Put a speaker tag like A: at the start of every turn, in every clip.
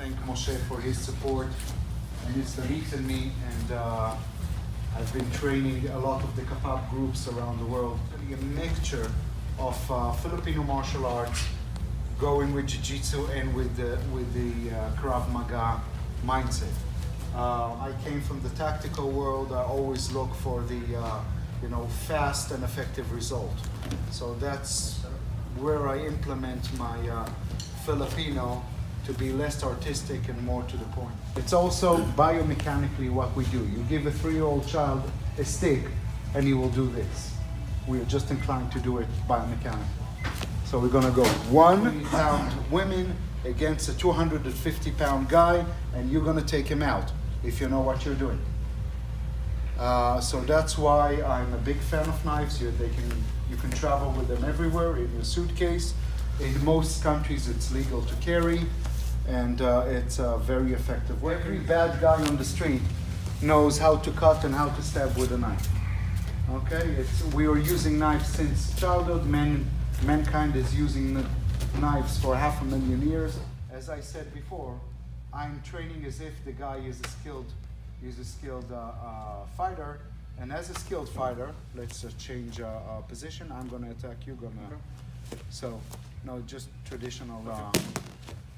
A: thank Moshe for his support and his belief in me, and I've been training a lot of the Kapap groups around the world. A mixture of Filipino martial arts, going with Jiu-Jitsu and with the Krav Maga mindset. I came from the tactical world. I always look for the fast and effective result. So that's where I implement my Filipino to be less artistic and more to the point. It's also biomechanically what we do. You give a 3-year-old child a stick and he will do this. We are just inclined to do it biomechanically. So we're gonna go 1-pound women against a 250-pound guy, and you're gonna take him out if you know what you're doing. So that's why I'm a big fan of knives. You can travel with them everywhere in your suitcase. In most countries it's legal to carry, and it's a very effective way. Every bad guy on the street knows how to cut and how to stab with a knife. Okay, we are using knives since childhood. Mankind is using knives for 500,000 years. As I said before, I'm training as if the guy is a skilled fighter, and as a skilled fighter, let's change position. I'm gonna attack you. So, no, just traditional.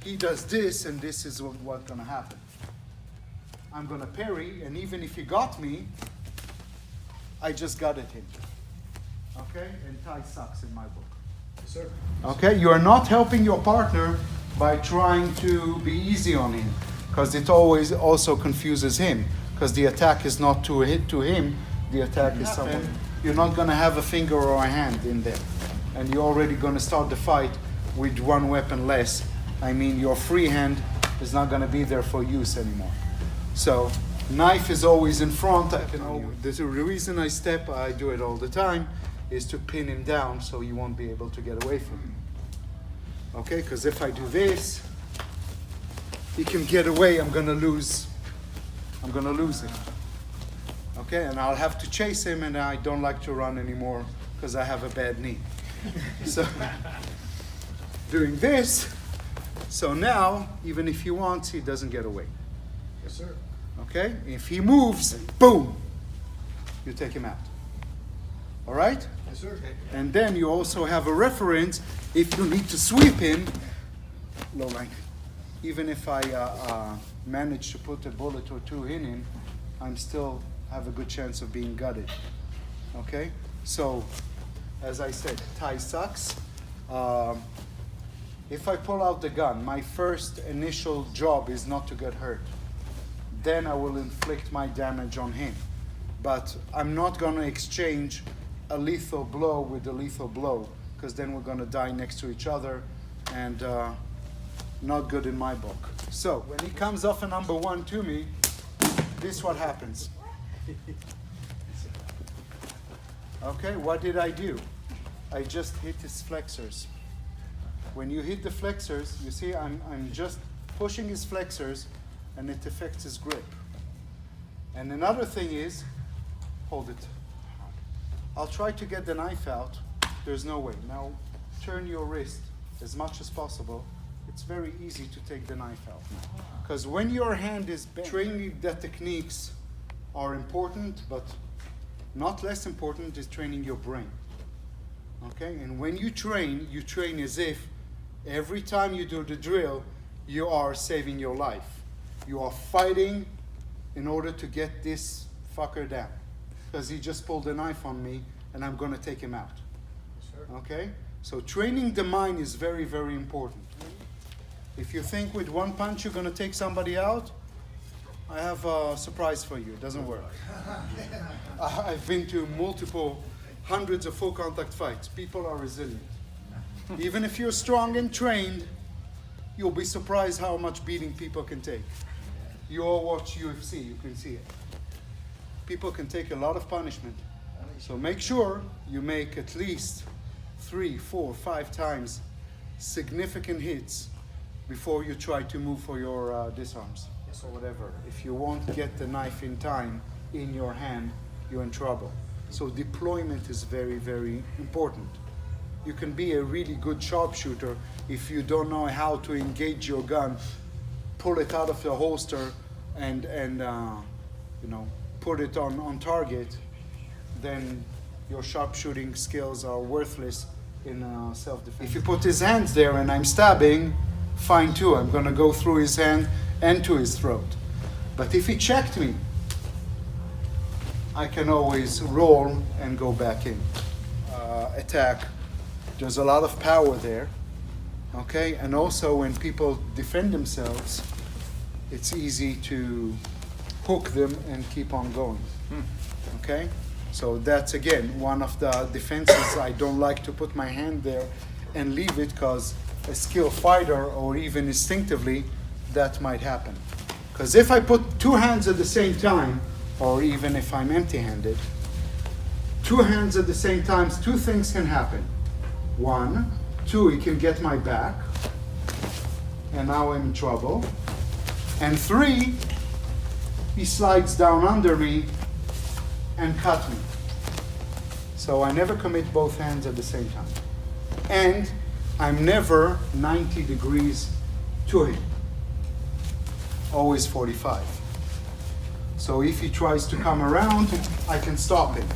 A: He does this, and this is what's gonna happen. I'm gonna parry, and even if he got me, I just gutted him. Okay, and Thai sucks in my book.
B: Yes, sir.
A: Okay, you are not helping your partner by trying to be easy on him, because it always also confuses him, because the attack is not to hit to him, the attack is someone. You're not going to have a finger or a hand in there, and you're already going to start the fight with one weapon less. I mean, your free hand is not going to be there for use anymore. So knife is always in front. The reason I do it all the time, is to pin him down so he won't be able to get away from me. Okay, because if I do this, he can get away, I'm gonna lose him. Okay, and I'll have to chase him, and I don't like to run anymore because I have a bad knee. So, doing this, so now, even if he wants, he doesn't get away.
B: Yes, sir.
A: Okay, if he moves, boom, you take him out. All right?
B: Yes, sir.
A: And then you also have a reference if you need to sweep him, low line. Even if I manage to put a bullet or two in him, I'm still have a good chance of being gutted. Okay? So, as I said, Thai sucks. If I pull out the gun, my first initial job is not to get hurt. Then I will inflict my damage on him. But I'm not going to exchange a lethal blow with a lethal blow, because then we're going to die next to each other, and not good in my book. So when he comes off a number 1 to me, this is what happens. Okay, what did I do? I just hit his flexors. When you hit the flexors, you see I'm just pushing his flexors, and it affects his grip. And another thing is, hold it. I'll try to get the knife out. There's no way. Now turn your wrist as much as possible. It's very easy to take the knife out. Because when your hand is bent, training the techniques are important, but not less important is training your brain. Okay? And when you train as if every time you do the drill, you are saving your life. You are fighting in order to get this fucker down. Because he just pulled a knife on me, and I'm going to take him out.
B: Sure.
A: Okay? So training the mind is very, very important. If you think with one punch you're going to take somebody out, I have a surprise for you. It doesn't work. I've been to hundreds of full contact fights. People are resilient. Even if you're strong and trained, you'll be surprised how much beating people can take. You all watch UFC, you can see it. People can take a lot of punishment. So make sure you make at least 3, 4, 5 times significant hits before you try to move for your disarms or whatever. If you won't get the knife in time in your hand, you're in trouble. So deployment is very, very important. You can be a really good sharpshooter if you don't know how to engage your gun pull it out of the holster and put it on target, then your sharpshooting skills are worthless in self-defense. If you put his hands there and I'm stabbing, fine too. I'm going to go through his hand and to his throat. But if he checked me, I can always roll and go back in. Attack. There's a lot of power there. Okay? And also when people defend themselves, it's easy to hook them and keep on going. Okay? So that's again one of the defenses. I don't like to put my hand there and leave it, because a skilled fighter or even instinctively that might happen. Because if I put two hands at the same time, or even if I'm empty-handed, two hands at the same time, two things can happen. One, two, he can get my back, and now I'm in trouble. And three, he slides down under me and cut me. So I never commit both hands at the same time. And I'm never 90 degrees to him. Always 45. So if he tries to come around, I can stop him.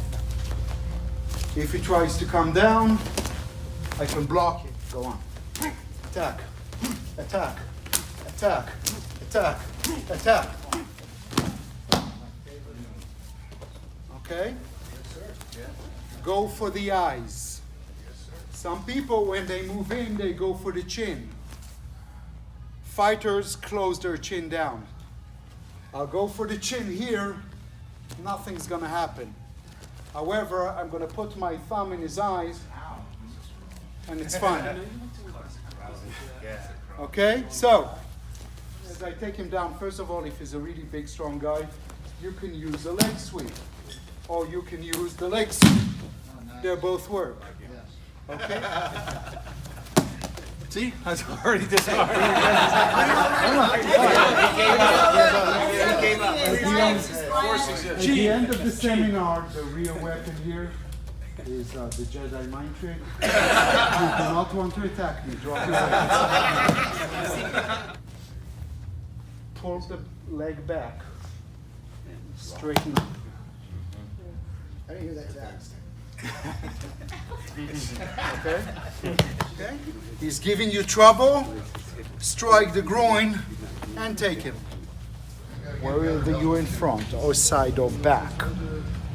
A: If he tries to come down, I can block him. Go on. Attack. Attack. Attack. Attack. Attack. Okay?
B: Yes, sir. Yeah.
A: Go for the eyes.
B: Yes, sir.
A: Some people, when they move in, they go for the chin. Fighters close their chin down. I'll go for the chin here, nothing's gonna happen. However, I'm gonna put my thumb in his eyes, and it's fine. Okay, so, as I take him down, first of all, if he's a really big, strong guy, you can use a leg sweep, or you can use the leg sweep. They both work. Okay?
C: See, I was already disarmed.
A: At the end of the seminar, the real weapon here is the Jedi mind trick. You do not want to attack me. Drop your leg. Pull the leg back. Straighten.
B: I didn't hear that text.
A: Okay? Okay? He's giving you trouble. Strike the groin and take him. Whether you're in front or side or back.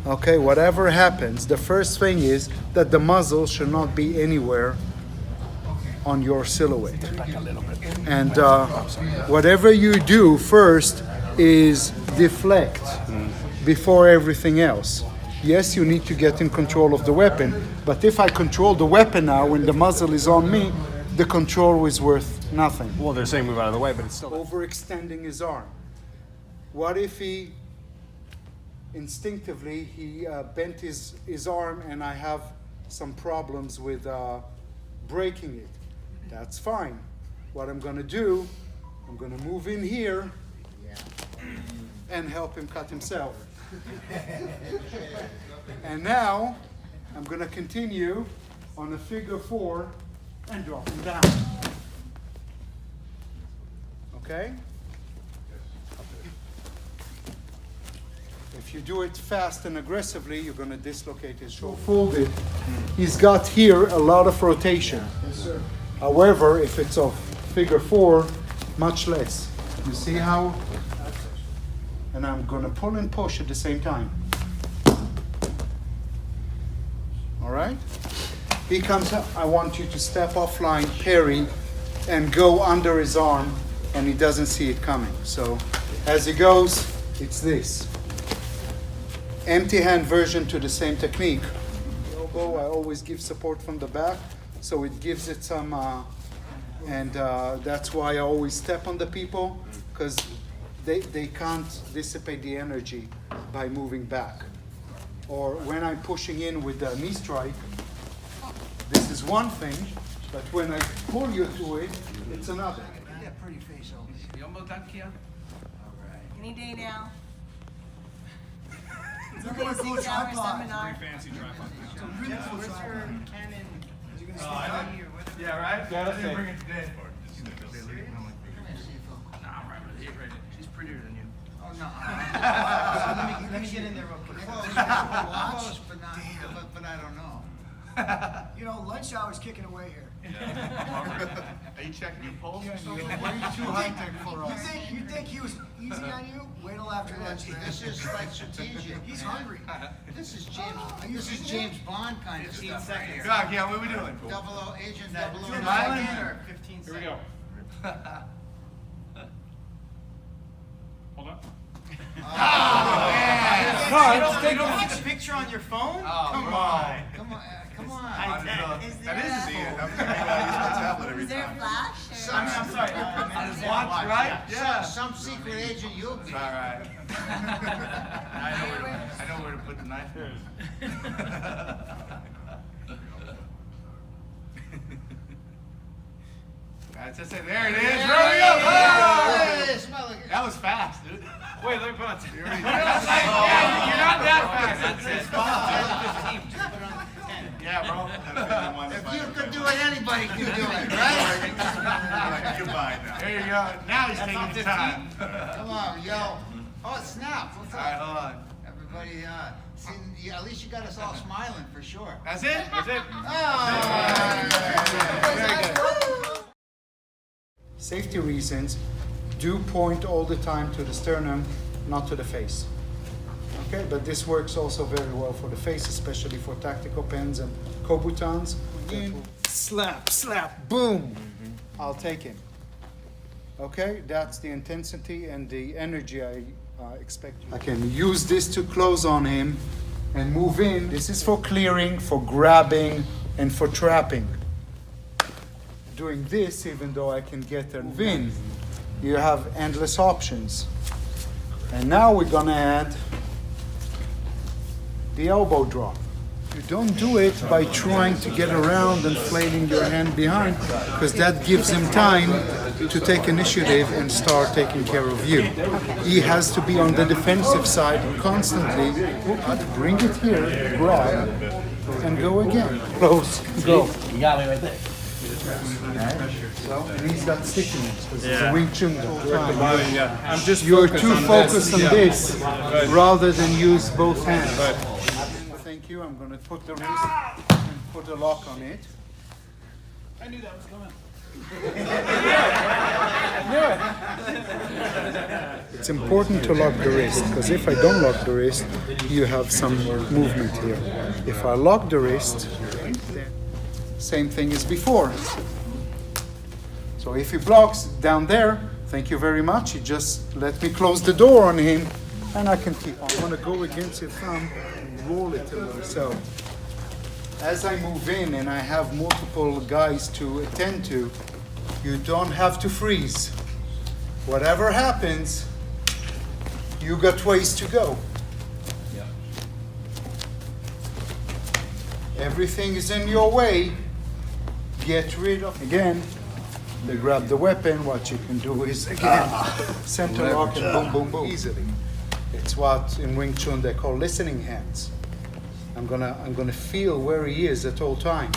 A: Okay, whatever happens, the first thing is that the muzzle should not be anywhere on your silhouette. And whatever you do first is deflect before everything else. Yes, you need to get in control of the weapon, but if I control the weapon now when the muzzle is on me, the control is worth nothing.
C: Well, they're saying move out of the way, but it's still.
A: Overextending his arm. What if he instinctively bent his arm and I have some problems with breaking it? That's fine. What I'm going to do, I'm going to move in here and help him cut himself. And now I'm going to continue on a figure 4 and drop him down. Okay? If you do it fast and aggressively, you're going to dislocate his shoulder. Folded. He's got here a lot of rotation.
B: Yes, sir.
A: However, if it's a figure 4, much less. You see how? And I'm going to pull and push at the same time. All right? He comes up. I want you to step offline, parry, and go under his arm, and he doesn't see it coming. So as he goes, it's this. Empty hand version to the same technique. The elbow, I always give support from the back, so it gives it some, and that's why I always step on the people, because they can't dissipate the energy by moving back. Or when I'm pushing in with the knee strike, this is one thing, but when I pull you to it, it's another.
B: That pretty face on.
D: You almost done, Kian?
E: Any day now.
B: Look at my cool tripod.
E: Seminar.
D: Fancy tripod.
B: It's a really cool
E: Where's your
B: tripod.
E: Canon?
B: You can see
D: Yeah, right?
C: Gotta say.
D: Bring it today.
B: Let me get in there real quick.
D: Close, but not, but I don't know.
B: You know, lunch hour's kicking away here.
F: Are you checking your pulse or something?
D: Way too high-tech for
B: You
D: us.
B: think he was easy on you? Wait till after lunch, man.
D: This is like strategic.
B: He's hungry.
D: This is James Bond kind of stuff.
F: Yeah, yeah, what are we doing?
D: Agent
F: Two
D: 009.
F: violent or 15
G: Here we go. Hold on.
F: You don't take a picture on your phone?
D: Come on, come on.
F: That is the end. I'm going to use my tablet every
E: Is there a
F: time.
E: flash? or-
F: I'm sorry. On his watch, right? Yeah.
D: Some secret agent you'll be.
F: All right. I know where to put the knife. That's just it. There it is. There we go.
D: Hey, smell it.
F: That was fast, dude.
G: Wait, let me put on.
F: You're not that fast. That's Yeah, bro.
D: If you could do it, anybody can do it, right?
F: Goodbye now. There you go. Now he's taking his time.
D: Come on, yo. Oh, snap. What's
F: All right,
D: up?
F: hold on.
D: Everybody, at least you got us all smiling for sure.
F: That's it? That's it.
D: Oh.
A: Safety reasons, do point all the time to the sternum, not to the face. Okay, but this works also very well for the face, especially for tactical pens and Kobutans. In, slap, slap, boom. I'll take him. Okay, that's the intensity and the energy I expect. I can use this to close on him and move in. This is for clearing, for grabbing, and for trapping. Doing this, even though I can get a win, you have endless options. And now we're gonna add the elbow drop. You don't do it by trying to get around and flailing your hand behind, because that gives him time to take initiative and start taking care of you. He has to be on the defensive side constantly. Bring it here, grab, and go again. Close, go.
H: You got me right there.
A: So, and he's got stickiness because it's a Wing Chun.
G: I'm just
A: You're
G: focused
A: too
G: on
A: focused on
G: Yeah.
A: this
G: Good.
A: rather than use both hands.
G: Good.
A: Thank you. I'm going to put the wrist and put a lock on it.
G: I knew that was coming.
A: It's important to lock the wrist because if I don't lock the wrist, you have some movement here. If I lock the wrist, same thing as before. So if he blocks down there, thank you very much. He just let me close the door on him and I can keep on. I want to go against your thumb and roll it a little. So as I move in and I have multiple guys to attend to, you don't have to freeze. Whatever happens, you got ways to go. Everything is in your way. Get rid of, again, they grab the weapon. What you can do is, again, center lock and boom, boom, boom. Easily. It's what in Wing Chun they call listening hands. I'm gonna feel where he is at all time,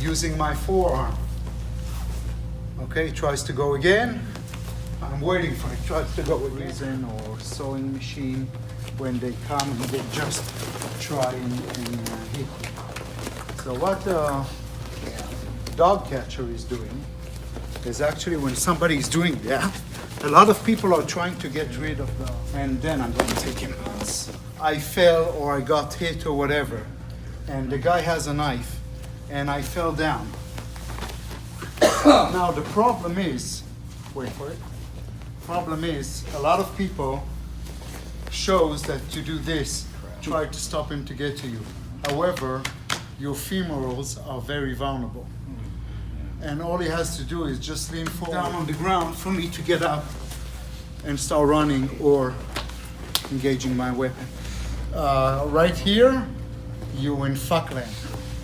A: using my forearm. Okay, he tries to go again. I'm waiting for it. Tries to go with reason or sewing machine. When they come, they just try and hit. So what the dog catcher is doing is actually when somebody is doing that, a lot of people are trying to get rid of the, and then I'm going to take him once. I fell or I got hit or whatever, and the guy has a knife, and I fell down. Now the problem is, wait for it. Problem is, a lot of people shows that to do this, try to stop him to get to you. However, your femorals are very vulnerable. And all he has to do is just lean forward down on the ground for me to get up and start running or engaging my weapon. Right here, you in fuckland.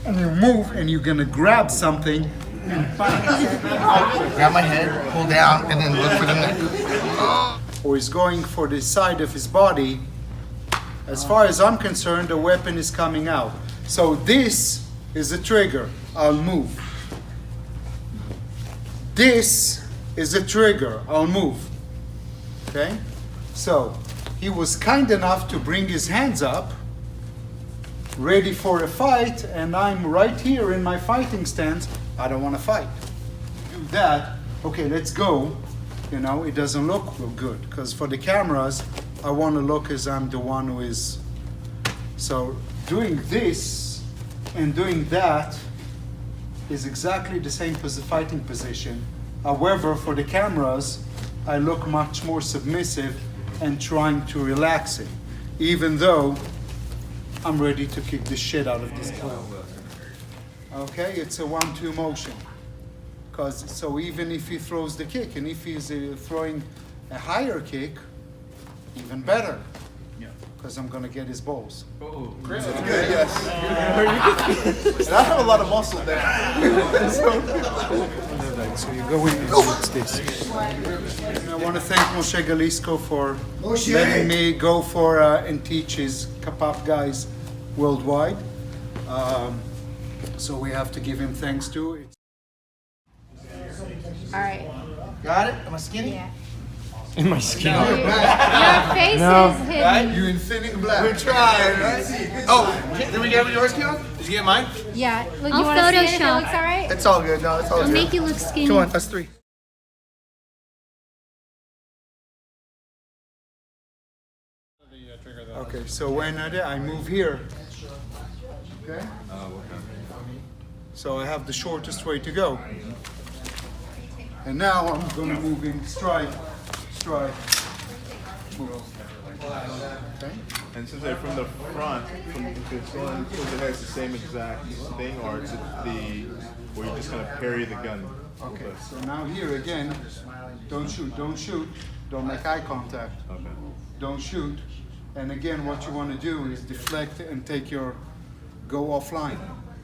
A: And you move and you're gonna grab something and
D: Grab my head, pull down, and then look for the neck.
A: or he's going for the side of his body. As far as I'm concerned, the weapon is coming out. So this is a trigger. I'll move. This is a trigger. I'll move. Okay? So he was kind enough to bring his hands up, ready for a fight, and I'm right here in my fighting stance. I don't want to fight. Do that. Okay, let's go. You know, it doesn't look good because for the cameras, I want to look as I'm the one who is. So doing this and doing that is exactly the same fighting position. However, for the cameras, I look much more submissive and trying to relax it, even though I'm ready to kick the shit out of this guy. Okay, it's a 1-2 motion. So even if he throws the kick, and if he's throwing a higher kick, even better. Because I'm gonna get his balls.
F: Good, yes. And I have a lot of muscle there.
A: So you go in and it's this. And I want to thank Moshe Galisko for letting me go for and teach his Kapap guys worldwide. So we have to give him thanks too.
E: All right.
D: Got it? Am I skinny?
E: Yeah.
C: In my skin.
E: Your face is hidden.
F: You in thinning black.
D: We're trying, right? Oh, did we get yours, Kian?
F: Did you get mine?
E: Yeah. Look,
H: I'll
E: you want to see it if it
H: Photoshop.
E: looks all right?
D: It's all good. No, it's all
H: I'll
D: good.
H: make you look skinny.
D: Come on, that's 3.
A: Okay, so when I move here, okay? So I have the shortest way to go. And now I'm going to move in stride, move. Okay?
F: And since they're from the front, if it's going towards the head, it's the same exact thing, or is it the where you just kind of parry the gun?
A: Okay, so now here again, don't shoot, don't make eye contact,
F: Okay.
A: don't shoot. And again, what you want to do is deflect and go offline.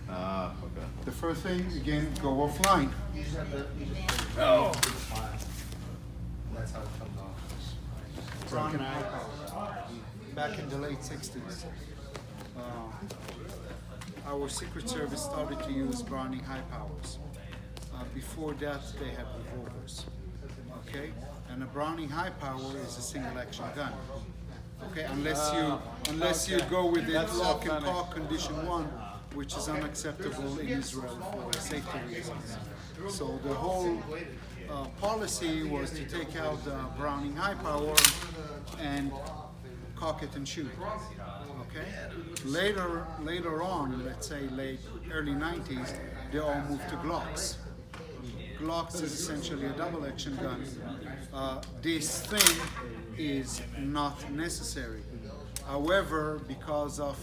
F: Ah, okay.
A: The first thing, again, go offline.
D: That's how it comes off.
A: Browning high power. Back in the late 60s. Our Secret Service started to use Browning high powers. Before that, they had revolvers. Okay? And a Browning high power is a single action gun. Okay, unless you go with it lock and cock condition 1, which is unacceptable in Israel for safety reasons. So the whole policy was to take out the Browning high power and cock it and shoot. Okay. Later on, let's say early 90s, they all moved to Glocks. Glocks is essentially a double action gun. This thing is not necessary. However, because of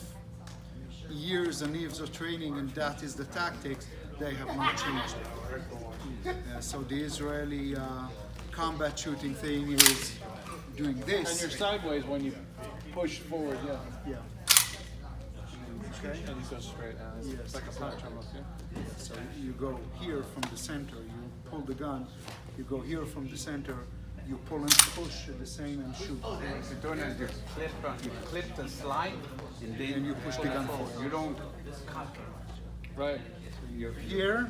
A: years and years of training, and that is the tactics, they have not changed it. So the Israeli combat shooting thing is doing this.
G: And you're sideways when you push forward, yeah.
A: Yeah. Okay.
G: And you go straight. It's like a punch almost, yeah.
A: So you go here from the center, you pull the gun, you go here from the center, you pull and push the same and shoot.
I: What you're doing is you clip the slide, and then
A: And you push the gun forward.
I: You don't cock it.
G: Right.
A: You're here,